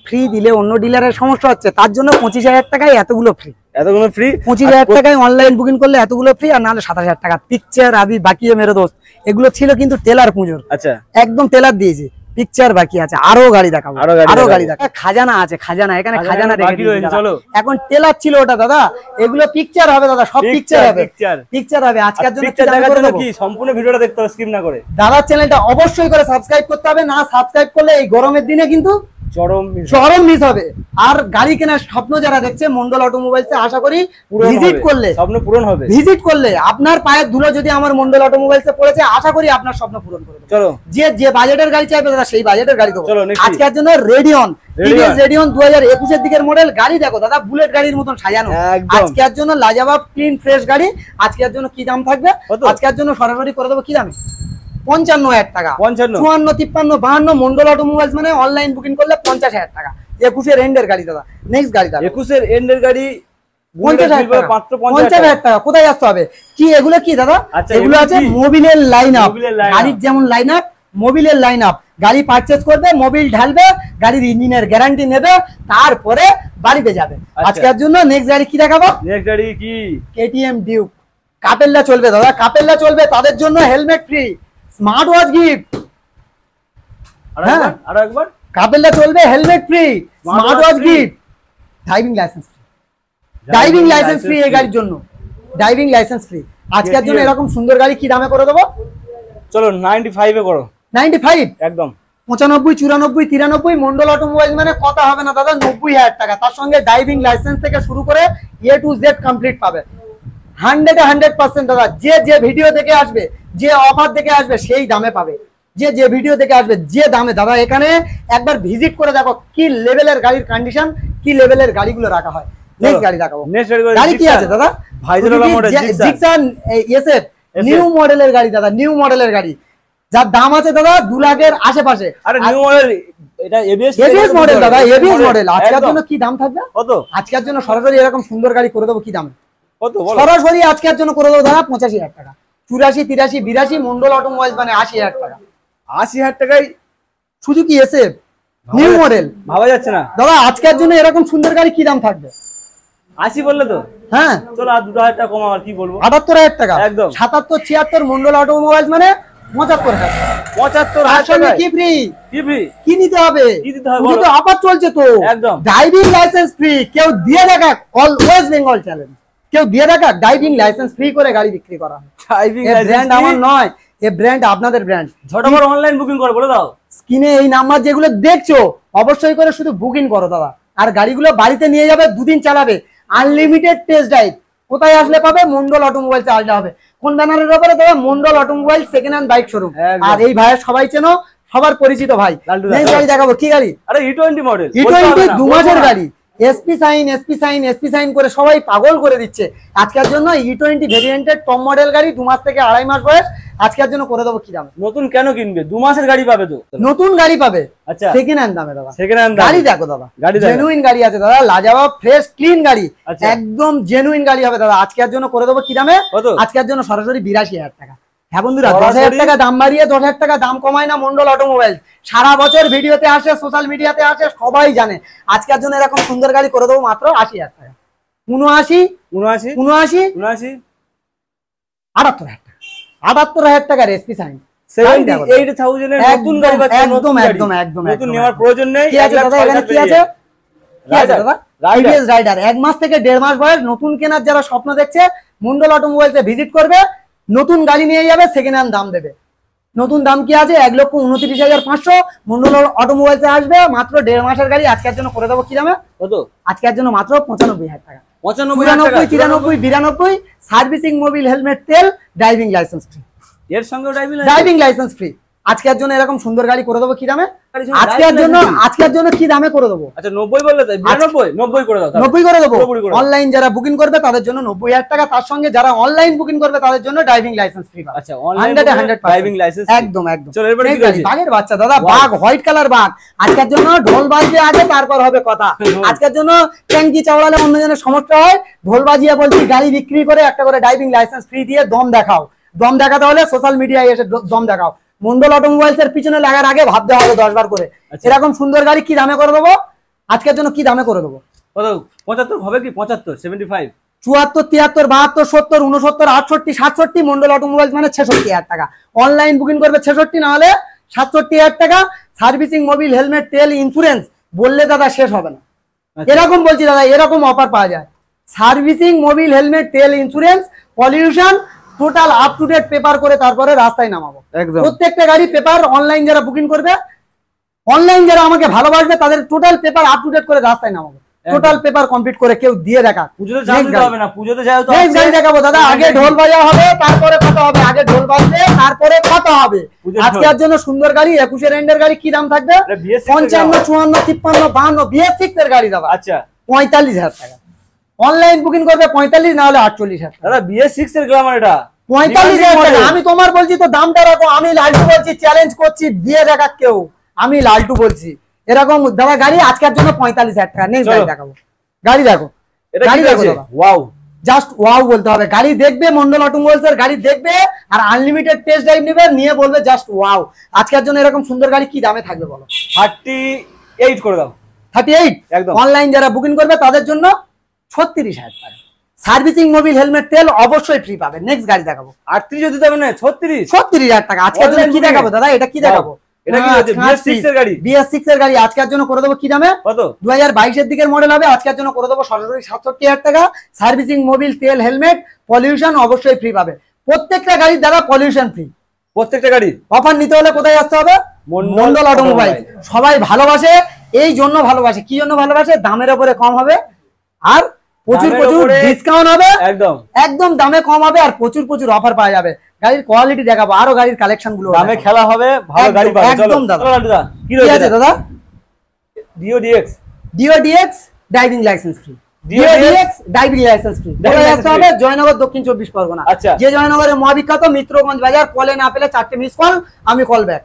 Free দিলে অন্য ডিলারের সমস্যা হচ্ছে, তার জন্য 25,000 টাকায় এতগুলো ফ্রি। এতগুলো ফ্রি। 25,000 টাকায় অনলাইন বুকিং করলে এতগুলো ফ্রি, আর নাহলে 27,000 টাকা। পিকচার আবি বাকি মেরে দোস্ত, এগুলো ছিল কিন্তু টেলার পুজোর, আচ্ছা একদম টেলার দিয়েছি। পিকচার বাকি আছে, আরো গাড়ি দেখাবো, আরো গাড়ি আরো দেখাবো। গাড়ি দেখাবো। খাজানা আছে, খাজানা এখানে খাজানা রেখে বাকি রয়েছে, দিয়েছি চলো। দাদা। এখন টেলার ছিল ওটা দাদা, এগুলো পিকচার হবে দাদা, সব পিকচার হবে, পিকচার হবে। আজকের জন্য পিকচার দেখার জন্য কি সম্পূর্ণ ভিডিওটা দেখতে হবে, স্কিপ না করে। দাদার চ্যানেলটা অবশ্যই করে সাবস্ক্রাইব করতে হবে, না সাবস্ক্রাইব করলে এই গরমের দিনে কিন্তু চরম মিস হবে। আর গাড়ি কেনার স্বপ্ন যারা দেখছে মন্ডল অটোমোবাইলসে, আশা করি ভিজিট করলে, স্বপ্ন পূরণ হবে। ভিজিট করলে আপনার পায়ের ধুলো যদি আমার মন্ডল অটোমোবাইলসে পড়েছে, আশা করি আপনার স্বপ্ন পূরণ করে দেব। চলো যে বাজেটের গাড়ি চাইবে দাদা, সেই বাজেটের গাড়ি দেবো। চলো, next আজকের জন্য রেডিয়ন, টিভিএস রেডিয়ন 2021 এর দিকের মডেল গাড়ি দেখো দাদা, বুলেট গাড়ির মতন সাজানো। একদম। আজকের জন্য লাজবাব ক্লিন ফ্রেশ গাড়ি। আজকের জন্য কি দাম থাকবে? আজকের জন্য সরাসরি করে দেবো কি দামে? 55,000 টাকা। 55, 54, 53, 52 মন্ডল অটোমোবাইলস মানে অনলাইন বুকিং করলে 50,000 টাকা। 21 এর এন্ডের গাড়ি দাদা। নেক্সট গাড়ি দাদা 21 এর এন্ডের গাড়ি 50,000 টাকা। মাত্র 50,000 টাকা। কোথায় আসতে হবে? কি এগুলো কি দাদা? আচ্ছা, এগুলো এগুলো আছে কি? মোবিলের লাইন আপ। মোবিলের line up। গাড়ির যেমন লাইন আপ, মোবিলের লাইন আপ। গাড়ি পারচেজ করবে, মোবিল ঢালবে, গাড়ির ইঞ্জিনের গ্যারান্টি নেবে, তারপরে বাড়িতে যাবে। আচ্ছা। আজকের জন্য নেক্সট গাড়ি কি দেখাবো? নেক্সট গাড়ি কি? KTM Duke. কাপেল্লা চলবে দাদা, কাপেল্লা চলবে, তাদের জন্য helmet free, smart watch gift. আরো একবার কাপেল্লা চলবে, helmet free, smart watch gift, driving licence free. Driving licence free এই গাড়ির জন্য, ড্রাইভিং লাইসেন্স ফ্রি। আজকের জন্য এরকম সুন্দর গাড়ি কি দামে করে দেবো? চলো 95 এ করো। 95, একদম 95, 94, 93 মন্ডল অটোমোবাইল মানে কথা হবে না দাদা, 90,000 টাকা। তার সঙ্গে ড্রাইভিং লাইসেন্স থেকে শুরু করে A to Z কমপ্লিট পাবে। 100% দাদা। যে ভিডিও দেখে আসবে, যে অফার দেখে আসবে, সেই দামে পাবে। যে ভিডিও দেখে আসবে, যে দামে দাদা, এখানে একবার ভিজিট করে দেখো কি লেভেলের গাড়ির কন্ডিশন, কি লেভেলের গাড়িগুলো রাখা হয়। নেক্সট গাড়ি দেখাবো। নেক্সট গাড়ি কি আছে দাদা? ভাইজোলা মডেল জিক্সান এসএফ নিউ মডেলের গাড়ি দাদা, নিউ মডেলের গাড়ি, যার দাম আছে দাদা 2 লাখের আশেপাশে। আরে নিউ মডেল, এটা এবিএস মডেল দাদা, এবিএস মডেল। আজকের জন্য কি দাম থাকবে? কত? আজকের জন্য সরাসরি এরকম সুন্দর গাড়ি করে দেবো কি দামে? কত বলো? সরাসরি আজকের জন্য করে দেবো দাদা 85,000 টাকা। 84, 83, 82 মন্ডল অটোমোবাইলস মানে 80,000 টাকা। 80,000 টাকায় সুজুকি এসএফ নিউ মডেল। ভাবা যাচ্ছে না দাদা আজকের জন্য এরকম সুন্দর গাড়ি কি দাম থাকবে? 80 বললে তো? হ্যাঁ চলো আর 2,000 টাকা কম, আর কি বলবো। 78,000 টাকা। একদম। 77, 76 মন্ডল অটোমোবাইলস মানে 75,000 টাকা। 75,000 টাকা কি ফ্রি? কি ফ্রি? কি নিতে হবে? কি দিতে হবে পুজো বলো? তো অফার চলছে তো। একদম। Driving licence free. কেউ দিয়ে দেখা, অল ওয়েস্ট বেঙ্গল চ্যালেঞ্জ, কেউ দিয়ে দেখা ড্রাইভিং লাইসেন্স ফ্রি করে গাড়ি বিক্রি করা হয়। ড্রাইভিং এই লাইসেন্স ব্র্যান্ড আমার নয়, এই ব্র্যান্ড আপনাদের ব্র্যান্ড। ঝটপট অনলাইন বুকিং করে বলে দাও। স্ক্রিনে এই নাম্বার যেগুলো দেখছো অবশ্যই করে শুধু বুকিং করো দাদা। আর গাড়িগুলো বাড়িতে নিয়ে যাবে, 2 দিন চালাবে। আনলিমিটেড টেস্ট ড্রাইভ কোথায় আসলে পাবে? মন্ডল অটোমোবাইলস আসলে হবে। কোন ব্যানারের ব্যাপারে দেবে? Mondal automobile second hand bike showroom. আর এই ভাইয়ের সবাই চেনো, সবার পরিচিত ভাই। নেক্সট গাড়ি দেখাবো। কি গাড়ি? আরে E20 মডেল, E20 2 মাসের গাড়ি। এসপি সাইন করে সবাই পাগল করে দিচ্ছে। আজকের জন্য E20 ভেরিয়েন্টের টপ মডেল গাড়ি, 2 মাস থেকে 2.5 মাস বয়স। আজকের জন্য করে দেবো কি দাম? নতুন কেন কিনবে? 2 মাসের গাড়ি পাবে তো। নতুন গাড়ি পাবে, আচ্ছা সেকেন্ড হ্যান্ড দামে দাদা। সেকেন্ড হ্যান্ড গাড়ি দেখো দাদা, জেনুইন গাড়ি আছে দাদা, লাজবাব ফ্রেশ ক্লিন গাড়ি, একদম জেনুইন গাড়ি হবে দাদা। আজকের জন্য করে দেবো কি দামে? আজকের জন্য সরাসরি 82,000 টাকা। হ্যাঁ বন্ধুরা, 10,000 টাকা দাম বাড়িয়ে 10,000 টাকা দাম কমায় না মন্ডল অটোমোবাইল। সারা বছর ভিডিওতে আসে, সোশ্যাল মিডিয়াতে আসে, সবাই জানে। আজকের জন্য এরকম সুন্দর গাড়ি করে দেবো মাত্র 80,000 টাকা। 78,000 টাকার এসপি সাইন, 78,000 এর নতুন গাড়ি পাচ্ছেন। একদম একদম একদম নতুন নেওয়ার প্রয়োজন নেই। কি আছে দাদা এখানে? কি আছে? রাইডার 1 মাস থেকে 1.5 মাস বয়স। নতুন কেনার যারা স্বপ্ন দেখছে, মন্ডল অটোমোবাইলসে ভিজিট করবে, নতুন গাড়ি নিয়ে যাবে, সেকেন্ড হ্যান্ড দাম দেবে। নতুন দাম কি আছে? 1,29,500। মন্ডল অটোমোবাইলসে আসবে, মাত্র 1.5 মাসের গাড়ি। আজকের জন্য করে দেবো কি দামে? কত? আজকের জন্য মাত্র 95,000 টাকা। 95, 93, 92, সার্ভিসিং, মোবিল, হেলমেট, তেল, ড্রাইভিং লাইসেন্স ফ্রি। এর সঙ্গে ড্রাইভিং লাইসেন্স ফ্রি। আজকের জন্য এরকম সুন্দর গাড়ি করে দেবো কি দামে? আজকের জন্য কি দামে করে দেবো? আচ্ছা 90 বললে তাই 90 করে দাও। 90 করে দেবো। অনলাইন যারা বুকিং করবে তাদের জন্য 90,000 টাকা। তার সঙ্গে যারা অনলাইন বুকিং করবে তাদের জন্য ড্রাইভিং লাইসেন্স ফ্রি। আচ্ছা অনলাইন ড্রাইভিং লাইসেন্স একদম একদম। চলো এরপর কি গাড়ি? বাঘের বাচ্চা দাদা, বাঘ, হোয়াইট কালার বাঘ। আজকের জন্য ঢোল বাজিয়ে আগে তারপর হবে কথা। আজকের জন্য ট্যাঙ্কি চাওড়ালে অন্যজনের সমস্যা হয়, ঢোল বাজিয়ে বলছি গাড়ি বিক্রি করে একটা করে ড্রাইভিং লাইসেন্স ফ্রি দিয়ে দম দেখাও। দম দেখাতে হলে সোশ্যাল মিডিয়ায় এসে দম দেখাও। মন্ডল অটোমোবাইলস এর পিছনে লাগার আগে ভাবতে হবে 10 বার করে। এরকম সুন্দর গাড়ি কি দামে করে দেবো? আজকের জন্য কি দামে করে দেবো? কত? 75 হবে কি? 75, 75, 74, 73, 72, 70, 69, 68, 67। মন্ডল অটোমোবাইলস মানে 66,000 টাকা। অনলাইন বুকিং করবে 66, না হলে 67,000 টাকা। সার্ভিসিং, মোবিল, হেলমেট, তেল, ইন্স্যুরেন্স বললে দাদা শেষ হবে না। এরকম বলছি দাদা, এরকম অফার পাওয়া যায়। সার্ভিসিং, মোবিল, হেলমেট, তেল, insurance, pollution, total up to date paper করে তারপরে রাস্তায় নামাবো। প্রত্যেকটা গাড়ি পেপার। অনলাইন যারা বুকিং করবে, অনলাইন যারা আমাকে ভালোবাসবে, তাদের total paper up to date করে রাস্তায় নামাবো। টোটাল পেপার কমপ্লিট করে কেউ দিয়ে দেখা। পুজোতে যেতে হবে না, পুজোতে যাও তো গাড়ি দেখাবো দাদা। আগে ঢোল বাজা হবে, তারপরে কথা হবে। আগে ঢোল বাজবে, তারপরে কথা হবে। আজকের জন্য সুন্দর গাড়ি 21 এর গাড়ি কি দাম থাকবে? 55, 54, 53, 52 BS6 এর গাড়ি দাদা। আচ্ছা 45,000 টাকা। অনলাইন বুকিং করবে 45, না হলে 48,000 টাকা। দাদা BS6 এর গ্ল্যামার এটা 45,000 টাকা। আমি তোমার বলছি তো দামটা রাখো। আমি লালটু বলছি, চ্যালেঞ্জ করছি, দিয়ে দেখা কেউ। আমি লালটু বলছি এরকম দাদা গাড়ি আজকের জন্য 45,000 টাকা। নেক্সট গাড়ি দেখাবো। গাড়ি দেখো, গাড়ি দেখো দাদা, ওয়াও, জাস্ট ওয়াও বলতে হবে। গাড়ি দেখবে, মন্ডল অটোমোবাইলস এর গাড়ি দেখবে, আর আনলিমিটেড টেস্ট ড্রাইভ নেবে, নিয়ে বলবে জাস্ট ওয়াও। আজকের জন্য এরকম সুন্দর গাড়ি কি দামে থাকবে বলো? 38 করে দাও। 38 একদম। অনলাইন যারা বুকিং করবে তাদের জন্য 36,000 টাকা। সার্ভিসিং, মোবিল, হেলমেট, তেল অবশ্যই ফ্রি পাবে। নেক্সট গাড়ি দেখাবো। 38 যদি দেবে না 36,000 টাকা। আজকের জন্য কি দেখাবো দাদা? এটা কি দেখাবো? এটা কি হচ্ছে? BS6 এর গাড়ি। BS6 এর গাড়ি আজকের জন্য করে দেবো কি দামে? কত? 2022 এর দিকের মডেল হবে। আজকের জন্য করে দেবো সরাসরি 67,000 টাকা। সার্ভিসিং, মোবিল, তেল, হেলমেট, পলিউশন অবশ্যই ফ্রি পাবে। প্রত্যেকটা গাড়ির দ্বারা পলিউশন ফ্রি। প্রত্যেকটা গাড়ি অফার নিতে হলে কোথায় আসতে হবে? মন্ডল অটোমোবাইল। সবাই ভালোবাসে, এই জন্য ভালোবাসে। কি জন্য ভালোবাসে? দামের উপরে কম হবে, আর প্রচুর প্রচুর ডিসকাউন্ট হবে। একদম একদম দামে কম হবে, আর প্রচুর প্রচুর অফার পাওয়া যাবে। গাড়ির কোয়ালিটি দেখাবো, আরো গাড়ির কালেকশন গুলো, দামে খেলা হবে, ভালো গাড়ি পাবে। একদম দাদা। কি আছে দাদা? DODX driving licence free. DODX driving licence free. কোথায় আসতে হবে? জয়নগর, দক্ষিণ 24 পরগনা। যে জয়নগরের মহাবিখ্যাত মিত্রগঞ্জ বাজার। কলে না পেলে 4টে মিস কল, আমি কল ব্যাক।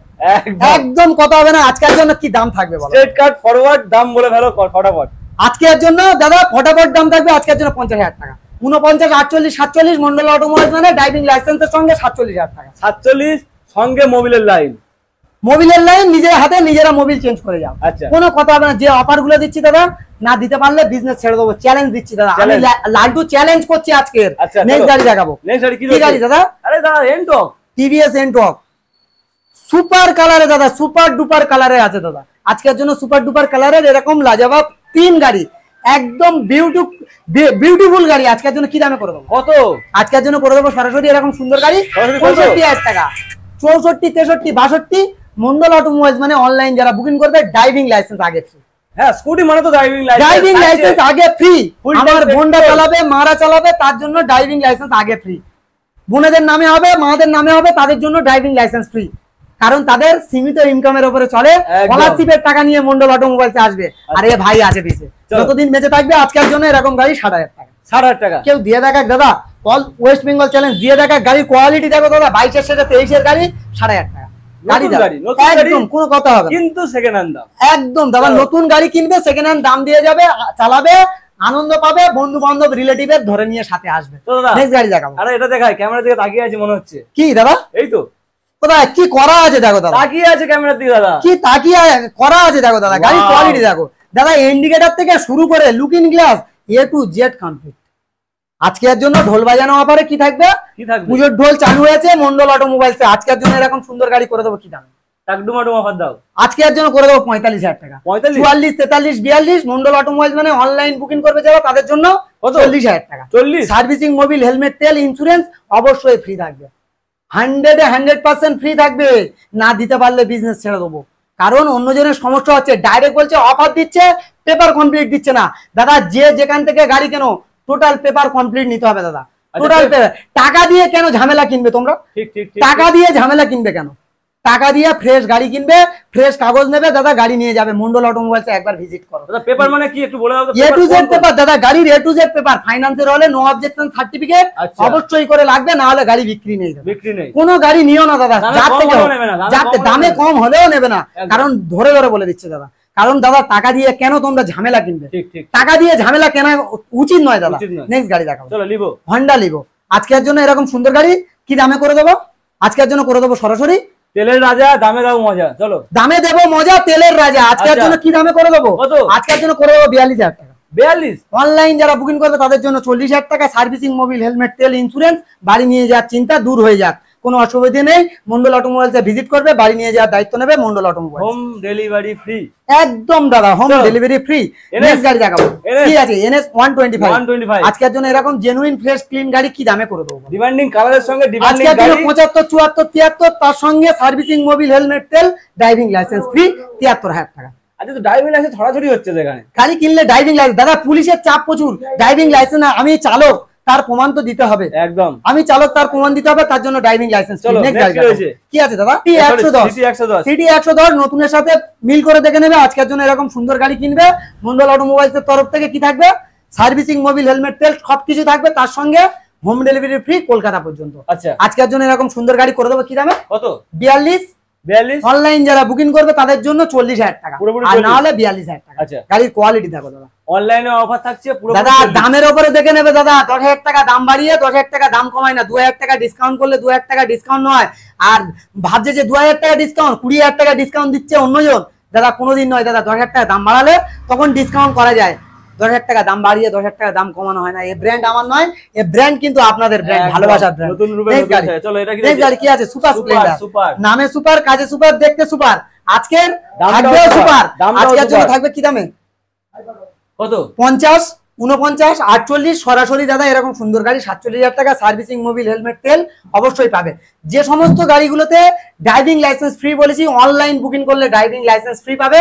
একদম কথা হবে না। আজকের জন্য কি দাম থাকবে বলো? স্ট্রেট কাট ফরওয়ার্ড দাম বলে ফেলো ফটাফট। আজকের জন্য দাদা ফটাফট দাম থাকবে আজকের জন্য 50,000 টাকা। 49, 48, 47 মন্ডল অটোমোবাইলস মানে ড্রাইভিং লাইসেন্সের সঙ্গে 47,000 টাকা। 47 সঙ্গে মোবিলের লাইন। মোবিলের লাইন নিজের হাতে, নিজেরা মোবিল চেঞ্জ করে যাও। আচ্ছা কোনো কথা হবে না। যে অফার গুলো দিচ্ছি দাদা, না দিতে পারলে বিজনেস ছেড়ে দেবো। চ্যালেঞ্জ দিচ্ছি দাদা, আমি লালটু চ্যালেঞ্জ করছি আজকের। নেক্সট গাড়ি দেখাবো। নেক্সট গাড়ি কি গাড়ি দাদা? আরে দাদা এনটক, TVS এনটক সুপার কালারে দাদা, সুপার ডুপার কালারে আছে দাদা। আজকের জন্য সুপার ডুপার কালারের এরকম লাজবাব 3 গাড়ি, একদম বিউটিফুল গাড়ি। আজকের জন্য কি দামে করে দেবো? কত? আজকের জন্য করে দেবো সরাসরি এরকম সুন্দর গাড়ি 65,000 টাকা। 64, 63, 62 মন্ডল অটোমোবাইলস মানে অনলাইন যারা বুকিং করবে ড্রাইভিং লাইসেন্স আগে ফ্রি। হ্যাঁ স্কুটি মানে তো ড্রাইভিং লাইসেন্স আগে ফ্রি। আমার বোনরা চালাবে, মারা চালাবে, তার জন্য ড্রাইভিং লাইসেন্স আগে ফ্রি। বোনেদের নামে হবে, মাদের নামে হবে, তাদের জন্য ড্রাইভিং লাইসেন্স ফ্রি, কারণ তাদের সীমিত ইনকামের উপরে চলে। স্কলারশিপের টাকা নিয়ে মন্ডল অটোমোবাইলসে আসবে, আর এ ভাই আছে পিছে, যতদিন বেঁচে থাকবে আজকের জন্য এরকম গাড়ি 60,000 টাকা। 60,000 টাকা কেউ দিয়ে দেখাক দাদা, অল ওয়েস্ট বেঙ্গল চ্যালেঞ্জ দিয়ে দেখাক, গাড়ির কোয়ালিটি দেখো দাদা, 22-এর সাথে 23-এর গাড়ি 60,000 টাকা গাড়ি, একদম কোনো কথা হবে কিন্তু সেকেন্ড হ্যান্ড দাম একদম দাদা। নতুন গাড়ি কিনবে, সেকেন্ড হ্যান্ড দাম দিয়ে যাবে, চালাবে, আনন্দ পাবে, বন্ধু বান্ধব রিলেটিভের ধরে নিয়ে সাথে আসবে। নেক্সট গাড়ি দেখাবো। আরে এটা দেখাই, ক্যামেরা দিকে তাকিয়ে আছে মনে হচ্ছে। কি দাদা? এই তো কোথায় কি করা আছে দেখো দাদা, তাকিয়ে আছে ক্যামেরার দিকে দাদা, কি তাকিয়ে করা আছে দেখো দাদা, গাড়ির কোয়ালিটি দেখো দাদা, ইন্ডিকেটর থেকে শুরু করে looking glass A to Z complete. আজকের জন্য ঢোল বাজানো অফারে কি থাকবে? পুজোর ঢোল চালু হয়েছে মন্ডল অটোমোবাইলসে, আজকের জন্য এরকম সুন্দর গাড়ি করে দেবো। কি দাম? টাকডুমাডুম অফার দাও, আজকের জন্য করে দেবো 45,000 টাকা। 44, 43, 42 মন্ডল অটোমোবাইলস মানে অনলাইন বুকিং করবে যারা, তাদের জন্য 40,000 টাকা। 40 সার্ভিসিং, মোবিল, হেলমেট, তেল, ইন্স্যুরেন্স অবশ্যই ফ্রি থাকবে, 100% ফ্রি থাকবে। না দিতে পারলে বিজনেস ছেড়ে দেবো, কারণ অন্যজনের সমস্যা হচ্ছে, ডাইরেক্ট বলছে অফার দিচ্ছে, পেপার কমপ্লিট দিচ্ছে না। দাদা যে যেখান থেকে গাড়ি কেন, টোটাল পেপার কমপ্লিট নিতে হবে দাদা, টোটাল পেপার। টাকা দিয়ে কেন ঝামেলা কিনবে তোমরা? টাকা দিয়ে ঝামেলা কিনবে কেন? টাকা দিয়ে ফ্রেশ গাড়ি কিনবে, ফ্রেশ কাগজ নেবে দাদা, গাড়ি নিয়ে যাবে। মন্ডল অটোমোবাইলস একবার ভিজিট করো। দাদা পেপার মানে কি একটু বলে দাও তো। এ টু জেড পেপার দাদা, গাড়ির এ টু জেড পেপার। ফাইন্যান্সের হলে নো অবজেকশন সার্টিফিকেট অবশ্যই করে লাগবে, না হলে গাড়ি বিক্রি নেই। কোনো গাড়ি নিও না দাদা, যাতে দামে কম হলেও নেবে না, কারণ ধরে ধরে বলে দিচ্ছে দাদা। কারণ দাদা টাকা দিয়ে কেন তোমরা ঝামেলা কিনবে? টাকা দিয়ে ঝামেলা কেনা উচিত নয় দাদা। নেক্সট গাড়ি দেখাবো, চলো লিভো, হন্ডা লিভো। আজকের জন্য এরকম সুন্দর গাড়ি কি দামে করে দেবো? আজকের জন্য করে দেবো সরাসরি তেলের রাজা, দামে দাও মজা। চলো দামে দেবো মজা, তেলের রাজা। আজকের জন্য কি দামে করে দেবো? আজকের জন্য করে দেবো 42,000 টাকা। 42 অনলাইন যারা বুকিং করবে তাদের জন্য 40,000 টাকা। সার্ভিসিং, মোবিল, হেলমেট, তেল, ইন্স্যুরেন্স, বাড়ি নিয়ে যাওয়ার চিন্তা দূর হয়ে যাক, কোনো অসুবিধা নেই। মন্ডল অটোমোবাইলসে ভিজিট করবে, বাড়ি নিয়ে যাওয়ার দায়িত্ব নেবে Mondal automobiles. Home delivery free, একদম দাদা, হোম ডেলিভারি ফ্রি। নেক্সট গাড়ি দেখাবো, কি আছে? NS 125। আজকের জন্য এরকম জেনুইন ফ্রেশ ক্লিন গাড়ি কি দামে করে দেবো? ডিমান্ডিং কালারের সঙ্গে ডিমান্ডিং গাড়ি 75, 74, 73, তার সঙ্গে সার্ভিসিং, মোবিল, হেলমেট, তেল, ড্রাইভিং লাইসেন্স ফ্রি 73,000 টাকা। আচ্ছা তো ড্রাইভিং লাইসেন্স ছড়াছড়ি হচ্ছে এখানে। গাড়ি কিনলে ড্রাইভিং লাইসেন্স দাদা, পুলিশের চাপ প্রচুর। ড্রাইভিং লাইসেন্স না, আমি চালক তার প্রমাণ তো দিতে হবে, একদম আমি চালক তার প্রমাণ দিতে হবে, তার জন্য ড্রাইভিং লাইসেন্স। কি আছে দাদা? সিটি 110 নতুনের সাথে মিল করে দেখে নেবে। আজকের জন্য এরকম সুন্দর গাড়ি কিনবে মন্ডল অটোমোবাইলস এর তরফ থেকে। কি থাকবে? সার্ভিসিং, মোবিল, হেলমেট, তেল সবকিছু থাকবে, তার সঙ্গে হোম ডেলিভারি ফ্রি কলকাতা পর্যন্ত। আচ্ছা আজকের জন্য এরকম সুন্দর গাড়ি করে দেবো। কি দামে? কত? 42। অনলাইন যারা বুকিং করবে তাদের জন্য 40,000 টাকা, আর না হলে 42,000 টাকা। গাড়ির কোয়ালিটি দেখো দাদা, অনলাইনে অফার থাকছে পুরো দাদা, দামের উপরে দেখে নেবে দাদা। 10,000 টাকা দাম বাড়িয়ে 10,000 টাকা দাম কমায় না, 2,000 টাকা ডিসকাউন্ট করলে 2,000 টাকা ডিসকাউন্ট নয়। আর ভাবছে যে 2,000 টাকা ডিসকাউন্ট, 20,000 টাকা ডিসকাউন্ট দিচ্ছে অন্যজন, দাদা কোনোদিন নয় দাদা। 10,000 টাকা দাম বাড়ালে তখন ডিসকাউন্ট করা যায়, 10,000 টাকা দাম বাড়িয়ে 10,000 টাকা দাম কমানো হয় না। এই ব্র্যান্ড আমার নয়, এই ব্র্যান্ড কিন্তু আপনাদের ব্র্যান্ড, ভালোবাসার ব্র্যান্ড। চলো এটা কি আছে? Super Splendor. নামে সুপার, কাজে সুপার, দেখতে সুপার। আজকের থাকবে সুপার। আজকের জন্য থাকবে কি দামে? কত? 50, 49, 48 সরাসরি দাদা এরকম সুন্দর গাড়ি 47,000 টাকা। সার্ভিসিং, মোবিল, হেলমেট, তেল অবশ্যই পাবে। যে সমস্ত গাড়িগুলোতে ড্রাইভিং লাইসেন্স ফ্রি বলেছি, অনলাইন বুকিং করলে ড্রাইভিং লাইসেন্স ফ্রি পাবে।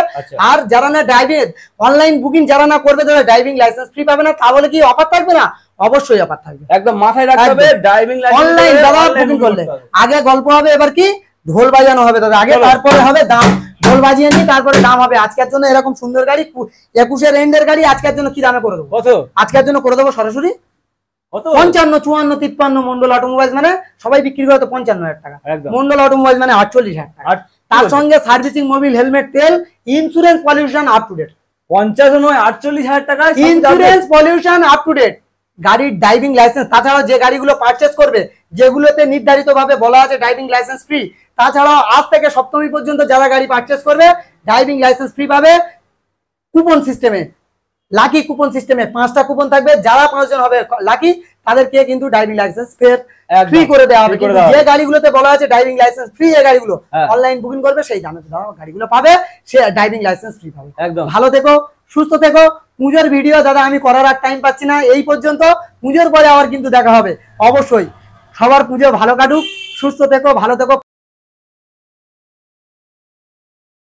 আর যারা না ড্রাইভিং অনলাইন বুকিং যারা না করবে তারা ড্রাইভিং লাইসেন্স ফ্রি পাবে না। তাহলে কি অফার থাকবে না? অবশ্যই অফার থাকবে, একদম মাথায় রাখতে হবে। ড্রাইভিং লাইসেন্স অনলাইন দাদা বুকিং করলে আগে গল্প হবে, এবার কি ঢোল বাজানো হবে দাদা। আগে তারপরে হবে দাম, ঢোল বাজিয়ে নি তারপরে দাম হবে। আজকের জন্য এরকম সুন্দর গাড়ি 21-এর এন্ডের গাড়ি আজকের জন্য কি দামে করে দেবো? কত? আজকের জন্য করে দেবো সরাসরি 55, 54, 53। মন্ডল অটোমোবাইলস মানে সবাই বিক্রি করে তো 55,000 টাকা। মন্ডল অটোমোবাইলস মানে 48,000 টাকা। তার সঙ্গে সার্ভিসিং, মোবিল, হেলমেট, তেল, insurance, pollution up to date. 50 নয় 48,000 টাকা insurance, pollution up to date, গাড়ির ড্রাইভিং লাইসেন্স। তাছাড়াও যে গাড়িগুলো পারচেজ করবে, যেগুলোতে নির্ধারিত ভাবে বলা আছে ড্রাইভিং লাইসেন্স ফ্রি, তাছাড়াও আজ থেকে সপ্তমী পর্যন্ত যারা গাড়ি পারচেজ করবে ড্রাইভিং লাইসেন্স ফ্রি পাবে। কুপন সিস্টেমে, লাকি কুপন সিস্টেমে 5টা কুপন থাকবে। যারা 5 জন হবে লাকি তাদেরকে কিন্তু ড্রাইভিং লাইসেন্স ফ্রি করে দেওয়া হবে। যে গাড়িগুলোতে বলা আছে ড্রাইভিং লাইসেন্স ফ্রি, এই গাড়িগুলো অনলাইন বুকিং করবে, সেই দামে গাড়িগুলো পাবে, সে ড্রাইভিং লাইসেন্স ফ্রি পাবে। ভালো থেকো, সুস্থ থেকো। পুজোর ভিডিও দাদা আমি করার আর টাইম পাচ্ছি না, এই পর্যন্ত। পুজোর পরে আবার কিন্তু দেখা হবে অবশ্যই। সবার পুজো ভালো কাটুক, সুস্থ থেকো, ভালো থেকো।